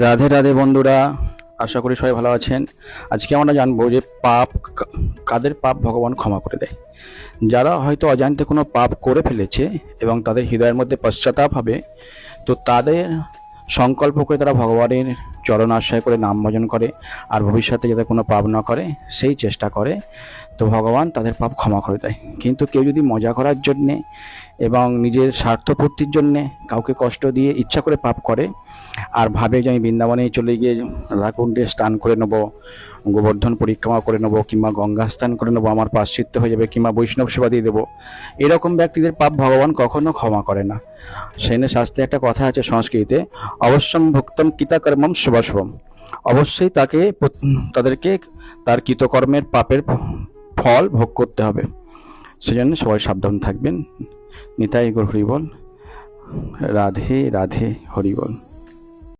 রাধে রাধে বন্ধুরা, আশা করি সবাই ভালো আছেন। আজকে আমরা জানবো যে কাদের পাপ ভগবান ক্ষমা করে দেয়। যারা হয়তো অজান্তে কোনো পাপ করে ফেলেছে এবং তাদের হৃদয়ের মধ্যে পশ্চাতাপ হবে, তো তাদের সংকল্প করে তারা ভগবানের চরণ আশ্রয় করে নাম ভজন করে আর ভবিষ্যতে যাতে কোনো পাপ না করে সেই চেষ্টা করে, তো ভগবান তাদের পাপ ক্ষমা করে দেয়। কিন্তু কেউ যদি মজা করার জন্যে এবং নিজের স্বার্থপূর্তির জন্যে কাউকে কষ্ট দিয়ে ইচ্ছা করে পাপ করে আর ভাবে যে আমি বৃন্দাবনে চলে গিয়ে রাধাকুণ্ডে স্নান করে নেবো, গোবর্ধন পরিক্রমা করে নেবো, কিংবা গঙ্গা স্নান করে নেবো, আমার প্রায়শ্চিত্ত হয়ে যাবে, কিংবা বৈষ্ণব সেবা দিয়ে দেবো, এরকম ব্যক্তিদের পাপ ভগবান কখনো ক্ষমা করে না। সেনে শাস্ত্রে একটা কথা আছে সংস্কৃতে, অবশ্যম ভুক্তম কৃতকর্মম শুভাশুভম। অবশ্যই তাদেরকে তার কৃতকর্মের পাপের ফল ভোগ করতে হবে। সেজন্য সবাই সাবধান থাকবেন। নিতাই গৌর হরিবল। রাধে রাধে হরিবল।